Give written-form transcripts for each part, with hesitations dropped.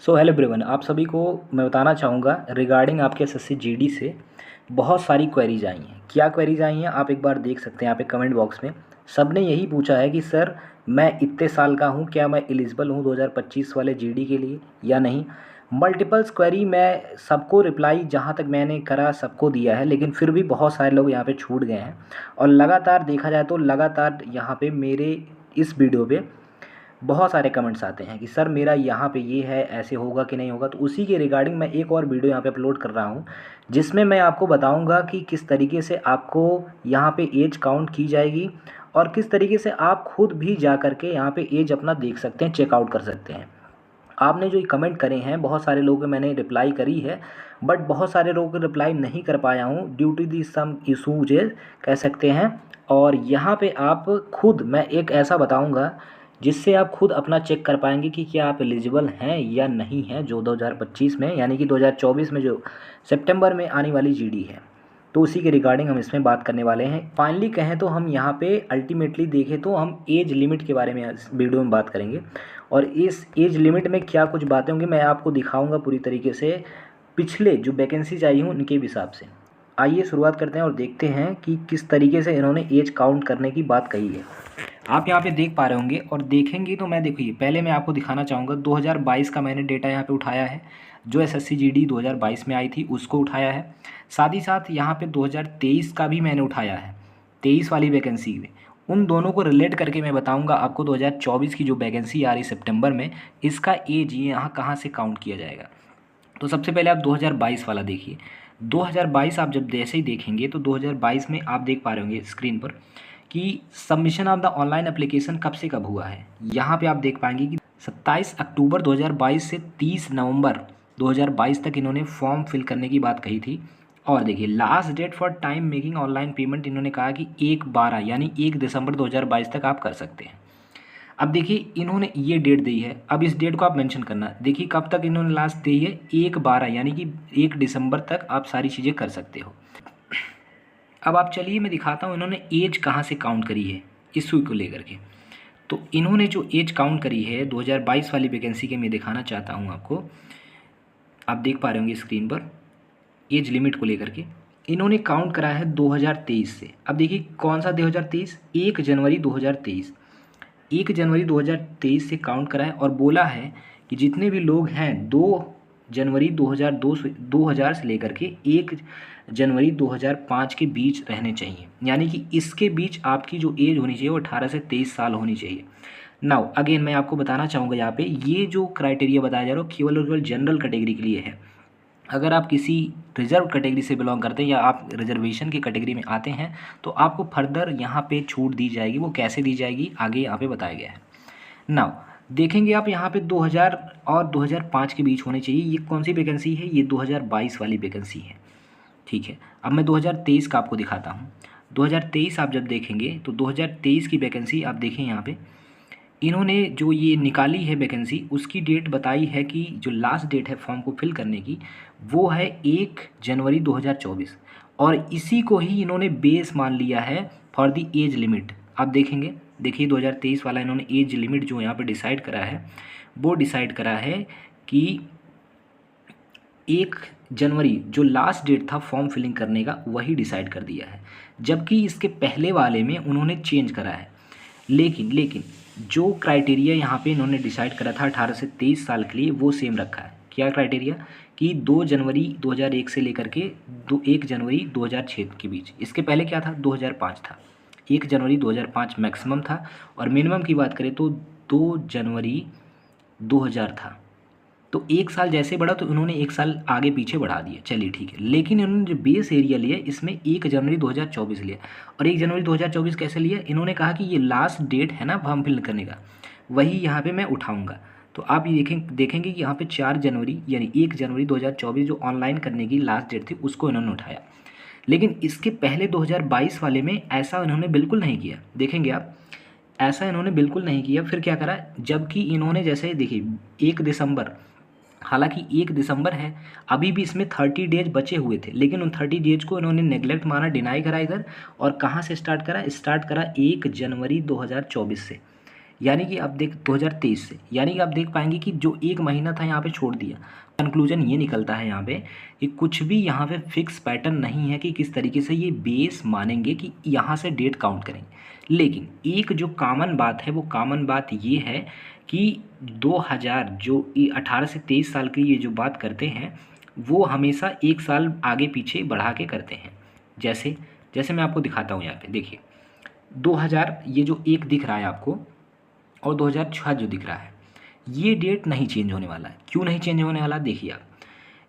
So hello everyone, आप सभी को मैं बताना चाहूँगा रिगार्डिंग आपके एसएससी जीडी से बहुत सारी क्वेरीज आई हैं। क्या क्वेरीज आई हैं आप एक बार देख सकते हैं यहाँ पे कमेंट बॉक्स में। सब ने यही पूछा है कि सर मैं इतने साल का हूँ, क्या मैं एलिजिबल हूँ 2025 वाले जीडी के लिए या नहीं। मल्टीपल्स क्वेरी मैं सबको रिप्लाई जहाँ तक मैंने करा सबको दिया है, लेकिन फिर भी बहुत सारे लोग यहाँ पे छूट गए हैं। और लगातार देखा जाए तो लगातार यहाँ पे मेरे इस वीडियो पे बहुत सारे कमेंट्स आते हैं कि सर मेरा यहाँ पे ये है, ऐसे होगा कि नहीं होगा। तो उसी के रिगार्डिंग मैं एक और वीडियो यहाँ पे अपलोड कर रहा हूँ, जिसमें मैं आपको बताऊँगा कि किस तरीके से आपको यहाँ पे एज काउंट की जाएगी और किस तरीके से आप खुद भी जा कर के यहाँ पे एज अपना देख सकते हैं, चेकआउट कर सकते हैं। आपने जो कमेंट करे हैं बहुत सारे लोगों के मैंने रिप्लाई करी है, बट बहुत सारे लोगों को रिप्लाई नहीं कर पाया हूँ due to the some issues कह सकते हैं। और यहाँ पे आप खुद मैं एक ऐसा बताऊँगा जिससे आप खुद अपना चेक कर पाएंगे कि क्या आप एलिजिबल हैं या नहीं हैं जो 2025 में, यानी कि 2024 में जो सितंबर में आने वाली जीडी है। तो उसी के रिगार्डिंग हम इसमें बात करने वाले हैं। फाइनली कहें तो हम यहाँ पे अल्टीमेटली देखें तो हम एज लिमिट के बारे में इस वीडियो में बात करेंगे और इस एज लिमिट में क्या कुछ बातें होंगी मैं आपको दिखाऊंगा पूरी तरीके से, पिछले जो वैकेंसीज आई हों उनके हिसाब से। आइए शुरुआत करते हैं और देखते हैं कि किस तरीके से इन्होंने एज काउंट करने की बात कही है। आप यहाँ पे देख पा रहे होंगे और देखेंगे तो मैं देखिए पहले मैं आपको दिखाना चाहूँगा 2022 का मैंने डेटा यहाँ पे उठाया है, जो एसएससी जीडी 2022 में आई थी उसको उठाया है। साथ ही साथ यहाँ पे 2023 का भी मैंने उठाया है, 23 वाली वैकेंसी में। उन दोनों को रिलेट करके मैं बताऊँगा आपको 2024 की जो वैकेंसी आ रही सितंबर में, इसका एज ये यहाँ कहाँ से काउंट किया जाएगा। तो सबसे पहले आप 2022 वाला देखिए। 2022 आप जब जैसे ही देखेंगे तो 2022 में आप देख पा रहे होंगे स्क्रीन पर कि submission of the online application कब से कब हुआ है। यहाँ पे आप देख पाएंगे कि 27 अक्टूबर 2022 से 30 नवंबर 2022 तक इन्होंने फॉर्म फिल करने की बात कही थी। और देखिए last date for time making online payment इन्होंने कहा कि 1/12 यानी 1 दिसंबर 2022 तक आप कर सकते हैं। अब देखिए इन्होंने ये डेट दी है, अब इस डेट को आप मेंशन करना। देखिए कब तक इन्होंने लास्ट दी है, 1/12 यानी कि 1 दिसंबर तक आप सारी चीज़ें कर सकते हो। अब आप चलिए मैं दिखाता हूँ इन्होंने एज कहाँ से काउंट करी है इशू को लेकर के। तो इन्होंने जो एज काउंट करी है 2022 वाली वैकेंसी के मैं दिखाना चाहता हूँ आपको। आप देख पा रहे होंगे स्क्रीन पर एज लिमिट को लेकर के इन्होंने काउंट करा है 2023 से। अब देखिए कौन सा 2023, 1 जनवरी 2023, 1 जनवरी 2023 से काउंट करा है और बोला है कि जितने भी लोग हैं 2 जनवरी 2000 से लेकर के 1 जनवरी 2005 के बीच रहने चाहिए, यानी कि इसके बीच आपकी जो एज होनी चाहिए वो 18 से 23 साल होनी चाहिए। नाउ अगेन मैं आपको बताना चाहूँगा यहाँ पे ये जो क्राइटेरिया बताया जा रहा है केवल और केवल जनरल कैटेगरी के लिए है। अगर आप किसी रिजर्व कैटेगरी से बिलोंग करते हैं या आप रिजर्वेशन की कैटेगरी में आते हैं तो आपको फर्दर यहाँ पे छूट दी जाएगी। वो कैसे दी जाएगी आगे यहाँ पे बताया गया है। नाउ देखेंगे आप यहाँ पे 2000 और 2005 के बीच होने चाहिए। ये कौन सी वैकेंसी है, ये 2022 वाली वैकेंसी है। ठीक है, अब मैं 2023 का आपको दिखाता हूँ। 2023 आप जब देखेंगे तो 2023 की वैकेंसी आप देखें यहाँ पे इन्होंने जो ये निकाली है वैकेंसी उसकी डेट बताई है कि जो लास्ट डेट है फॉर्म को फिल करने की वो है 1 जनवरी 2024 और इसी को ही इन्होंने बेस मान लिया है फॉर दी एज लिमिट। आप देखेंगे, देखिए 2023 वाला इन्होंने एज लिमिट जो यहाँ पे डिसाइड करा है वो डिसाइड करा है कि 1 जनवरी जो लास्ट डेट था फॉर्म फिलिंग करने का वही डिसाइड कर दिया है, जबकि इसके पहले वाले में उन्होंने चेंज करा है। लेकिन जो क्राइटेरिया यहाँ पे इन्होंने डिसाइड करा था 18 से 23 साल के लिए वो सेम रखा है। क्या क्राइटेरिया कि 2 जनवरी 2001 से लेकर के 1 जनवरी 2006 के बीच। इसके पहले क्या था, 2005 था। 1 जनवरी 2005 मैक्सिमम था और मिनिमम की बात करें तो 2 जनवरी 2000 था। तो 1 साल जैसे बढ़ा तो इन्होंने 1 साल आगे पीछे बढ़ा दिया, चलिए ठीक है। लेकिन इन्होंने जो बेस एरिया लिया इसमें 1 जनवरी 2024 लिया। और 1 जनवरी 2024 कैसे लिया, इन्होंने कहा कि ये लास्ट डेट है ना फॉर्म फिल करने का, वही यहाँ पे मैं उठाऊँगा। तो आप ये देखेंगे कि यहाँ पे 4 जनवरी यानी 1 जनवरी 2024 जो ऑनलाइन करने की लास्ट डेट थी उसको इन्होंने उठाया। लेकिन इसके पहले 2022 वाले में ऐसा इन्होंने बिल्कुल नहीं किया। देखेंगे आप, ऐसा इन्होंने बिल्कुल नहीं किया। फिर क्या करा, जबकि इन्होंने जैसे देखिए 1 दिसंबर, हालांकि 1 दिसंबर है, अभी भी इसमें 30 डेज बचे हुए थे, लेकिन उन 30 डेज को इन्होंने नेगलेक्ट माना, डिनाई करा इधर। और कहाँ से स्टार्ट करा 1 जनवरी 2024 से। यानी कि आप देख 2023 से, यानी कि आप देख पाएंगे कि जो एक महीना था यहाँ पे छोड़ दिया। कंक्लूजन ये निकलता है यहाँ पे कि कुछ भी यहाँ पे फिक्स पैटर्न नहीं है कि किस तरीके से ये बेस मानेंगे कि यहाँ से डेट काउंट करेंगे। लेकिन एक जो कॉमन बात है वो कॉमन बात ये है कि 2000 जो 18 से 23 साल की ये जो बात करते हैं वो हमेशा एक साल आगे पीछे बढ़ा के करते हैं। जैसे जैसे मैं आपको दिखाता हूँ यहाँ पे देखिए 2000 ये जो एक दिख रहा है आपको और 2006 जो दिख रहा है ये डेट नहीं चेंज होने वाला है। क्यों नहीं चेंज होने वाला देखिए आप,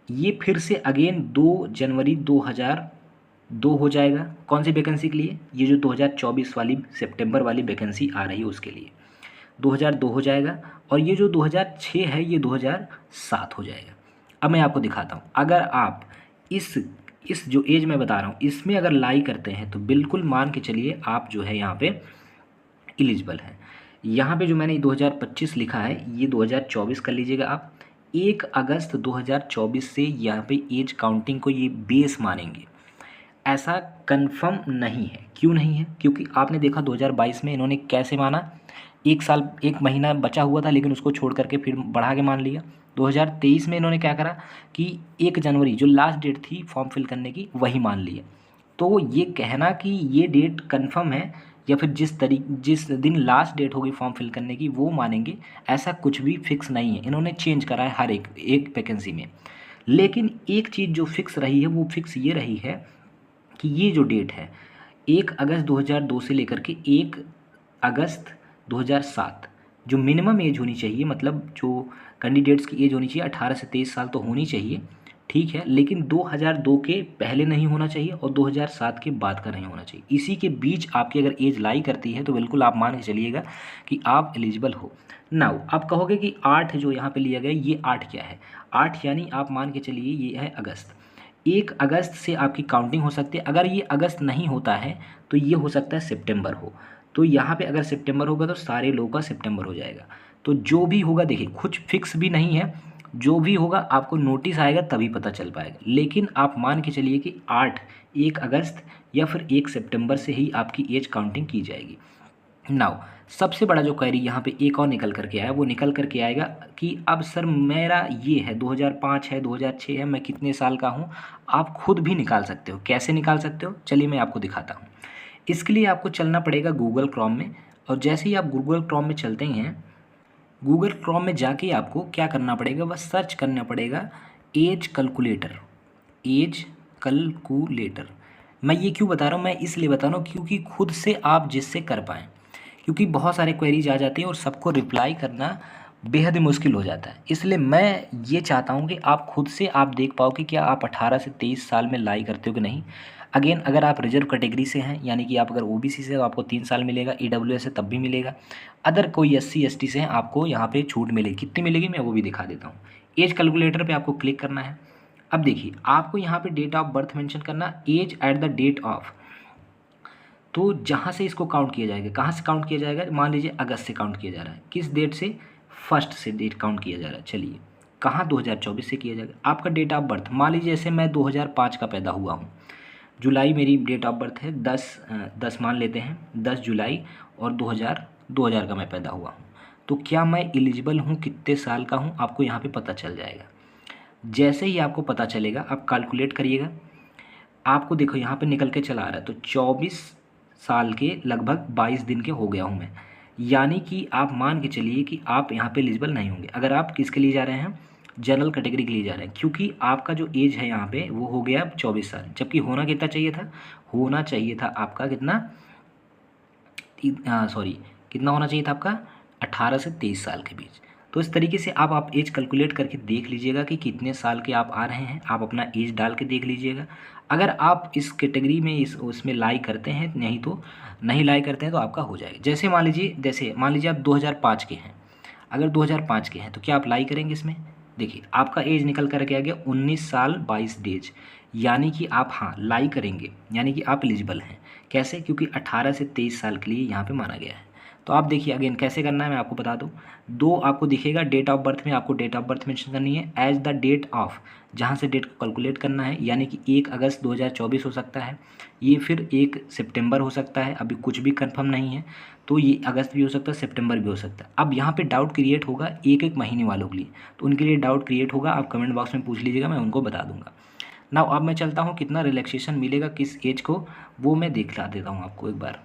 ये फिर से अगेन 2 जनवरी 2002 हो जाएगा। कौन सी वैकेंसी के लिए? ये जो 2024 वाली सितंबर वाली वैकेंसी आ रही है उसके लिए 2002 हो जाएगा। और ये जो 2006 है ये 2007 हो जाएगा। अब मैं आपको दिखाता हूँ, अगर आप इस जो एज मैं बता रहा हूँ इसमें अगर लाई करते हैं तो बिल्कुल मान के चलिए आप जो है यहाँ पे एलिजिबल हैं। यहाँ पे जो मैंने 2025 लिखा है ये 2024 कर लीजिएगा आप। 1 अगस्त 2024 से यहाँ पे एज काउंटिंग को ये बेस मानेंगे। ऐसा कंफर्म नहीं है। क्यों नहीं है? क्योंकि आपने देखा 2022 में इन्होंने कैसे माना, एक साल एक महीना बचा हुआ था लेकिन उसको छोड़ करके फिर बढ़ा के मान लिया। 2023 में इन्होंने क्या करा कि 1 जनवरी जो लास्ट डेट थी फॉर्म फिल करने की वही मान लिया। तो ये कहना कि ये डेट कंफर्म है या फिर जिस दिन लास्ट डेट होगी फॉर्म फिल करने की वो मानेंगे, ऐसा कुछ भी फिक्स नहीं है। इन्होंने चेंज करा है हर एक वैकेंसी में। लेकिन एक चीज़ जो फिक्स रही है वो फिक्स ये रही है कि ये जो डेट है 1 अगस्त 2002 से लेकर के 1 अगस्त 2007 जो मिनिमम एज होनी चाहिए, मतलब जो कैंडिडेट्स की एज होनी चाहिए 18 से 23 साल तो होनी चाहिए, ठीक है, लेकिन 2002 के पहले नहीं होना चाहिए और 2007 के बाद का नहीं होना चाहिए। इसी के बीच आपकी अगर एज लाई करती है तो बिल्कुल आप मान के चलिएगा कि आप एलिजिबल हो। नाउ आप कहोगे कि 8 जो यहाँ पे लिया गया ये 8 क्या है? 8 यानी आप मान के चलिए ये है अगस्त। 1 अगस्त से आपकी काउंटिंग हो सकती है। अगर ये अगस्त नहीं होता है तो ये हो सकता है सितंबर हो। तो यहाँ पे अगर सितंबर होगा तो सारे लोगों का सितंबर हो जाएगा। तो जो भी होगा देखिए कुछ फिक्स भी नहीं है, जो भी होगा आपको नोटिस आएगा तभी पता चल पाएगा। लेकिन आप मान के चलिए कि 1 अगस्त या फिर 1 सितंबर से ही आपकी एज काउंटिंग की जाएगी। नाउ सबसे बड़ा जो क्वेरी यहाँ पे एक और निकल करके आया, वो निकल करके आएगा कि अब सर मेरा ये है 2005 है 2006 है, मैं कितने साल का हूँ? आप खुद भी निकाल सकते हो। कैसे निकाल सकते हो चलिए मैं आपको दिखाता हूँ। इसके लिए आपको चलना पड़ेगा गूगल क्रोम में, और जैसे ही आप गूगल क्रोम में चलते हैं, गूगल क्रोम में जाके आपको क्या करना पड़ेगा, बस सर्च करना पड़ेगा एज कैलकुलेटर। एज कैलकुलेटर मैं ये क्यों बता रहा हूँ? मैं इसलिए बता रहा हूँ क्योंकि खुद से आप जिससे कर पाएँ, क्योंकि बहुत सारे क्वेरीज आ जाती हैं और सबको रिप्लाई करना बेहद ही मुश्किल हो जाता है। इसलिए मैं ये चाहता हूँ कि आप खुद से आप देख पाओ कि क्या आप 18 से 23 साल में लाई करते हो कि नहीं। अगेन अगर आप रिजर्व कैटेगरी से हैं, यानी कि आप अगर ओबीसी से तो आपको 3 साल मिलेगा, ईडब्ल्यूएस से तब भी मिलेगा। अदर कोई एससी एसटी से हैं आपको यहाँ पे छूट मिलेगी। कितनी मिलेगी मैं वो भी दिखा देता हूँ। एज कैलकुलेटर पे आपको क्लिक करना है। अब देखिए आपको यहाँ पे डेट ऑफ बर्थ मेंशन करना, age at the date of. तो जहाँ से इसको काउंट किया जाएगा, कहाँ से काउंट किया जाएगा? मान लीजिए अगस्त से काउंट किया जा रहा है। किस डेट से? 1 से डेट काउंट किया जा रहा है। चलिए कहाँ 2024 से किया जाएगा। आपका डेट ऑफ बर्थ मान लीजिए जैसे मैं 2005 का पैदा हुआ हूँ, जुलाई मेरी डेट ऑफ बर्थ है, 10 मान लेते हैं 10 जुलाई, और 2000 का मैं पैदा हुआ हूँ। तो क्या मैं एलिजिबल हूँ, कितने साल का हूँ, आपको यहाँ पे पता चल जाएगा। जैसे ही आपको पता चलेगा आप कैलकुलेट करिएगा। आपको देखो यहाँ पे निकल के चला आ रहा है, तो 24 साल के लगभग 22 दिन के हो गया हूँ मैं। यानी कि आप मान के चलिए कि आप यहाँ पे एलिजिबल नहीं होंगे। अगर आप किसके लिए जा रहे हैं? जनरल कैटेगरी के लिए जा रहे हैं, क्योंकि आपका जो एज है यहाँ पे वो हो गया अब 24 साल, जबकि होना कितना चाहिए था? होना चाहिए था आपका कितना, सॉरी कितना होना चाहिए था आपका? 18 से 23 साल के बीच। तो इस तरीके से आप एज कैलकुलेट करके देख लीजिएगा कि कितने साल के आप आ रहे हैं। आप अपना एज डाल के देख लीजिएगा। अगर आप इस कैटेगरी में उसमें लाई करते हैं, नहीं तो नहीं लाई करते हैं तो आपका हो जाएगा। जैसे मान लीजिए आप 2005 के हैं। अगर 2005 के हैं तो क्या आप लाई करेंगे इसमें? देखिए आपका एज निकल करके आ गया 19 साल 22 डेज, यानी कि आप हाँ लाई करेंगे, यानी कि आप एलिजिबल हैं। कैसे? क्योंकि 18 से 23 साल के लिए यहाँ पे माना गया है। तो आप देखिए अगेन कैसे करना है मैं आपको बता दूं। दो आपको दिखेगा डेट ऑफ बर्थ में, आपको डेट ऑफ बर्थ मेंशन करनी है एज द डेट ऑफ, जहाँ से डेट को कैलकुलेट करना है, यानी कि 1 अगस्त 2024 हो सकता है, ये फिर 1 सितंबर हो सकता है, अभी कुछ भी कंफर्म नहीं है, तो ये अगस्त भी हो सकता है, सितंबर भी हो सकता है। अब यहाँ पे डाउट क्रिएट होगा एक एक महीने वालों के लिए, तो उनके लिए डाउट क्रिएट होगा, आप कमेंट बॉक्स में पूछ लीजिएगा, मैं उनको बता दूंगा। नाउ अब मैं चलता हूँ कितना रिलैक्सेशन मिलेगा किस एज को, वो मैं दिखला देता हूँ आपको एक बार।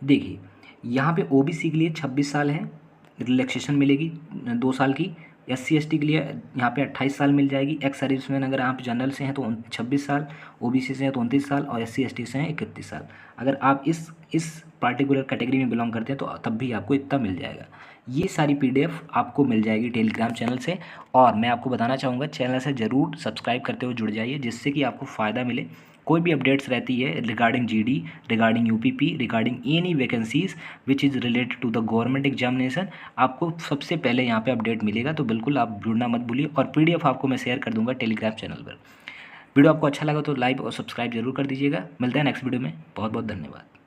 देखिए यहाँ पे ओबीसी के लिए 26 साल है, रिलैक्सेशन मिलेगी 2 साल की। SC ST के लिए यहाँ पे 28 साल मिल जाएगी। एक्स सर्विसमैन अगर आप जनरल से हैं तो 26 साल, ओबीसी से हैं तो 29 साल और SC ST से हैं 31 साल। अगर आप इस पार्टिकुलर कैटेगरी में बिलोंग करते हैं तो तब भी आपको इतना मिल जाएगा। ये सारी PDF आपको मिल जाएगी टेलीग्राम चैनल से। और मैं आपको बताना चाहूँगा चैनल से ज़रूर सब्सक्राइब करते हुए जुड़ जाइए, जिससे कि आपको फ़ायदा मिले। कोई भी अपडेट्स रहती है regarding GD, regarding UPP, regarding any vacancies which is related to the government examination, आपको सबसे पहले यहाँ पे अपडेट मिलेगा। तो बिल्कुल आप जुड़ना मत भूलिए, और PDF आपको मैं शेयर कर दूंगा टेलीग्राम चैनल पर। वीडियो आपको अच्छा लगा तो लाइक और सब्सक्राइब जरूर कर दीजिएगा। मिलते हैं नेक्स्ट वीडियो में, बहुत बहुत धन्यवाद।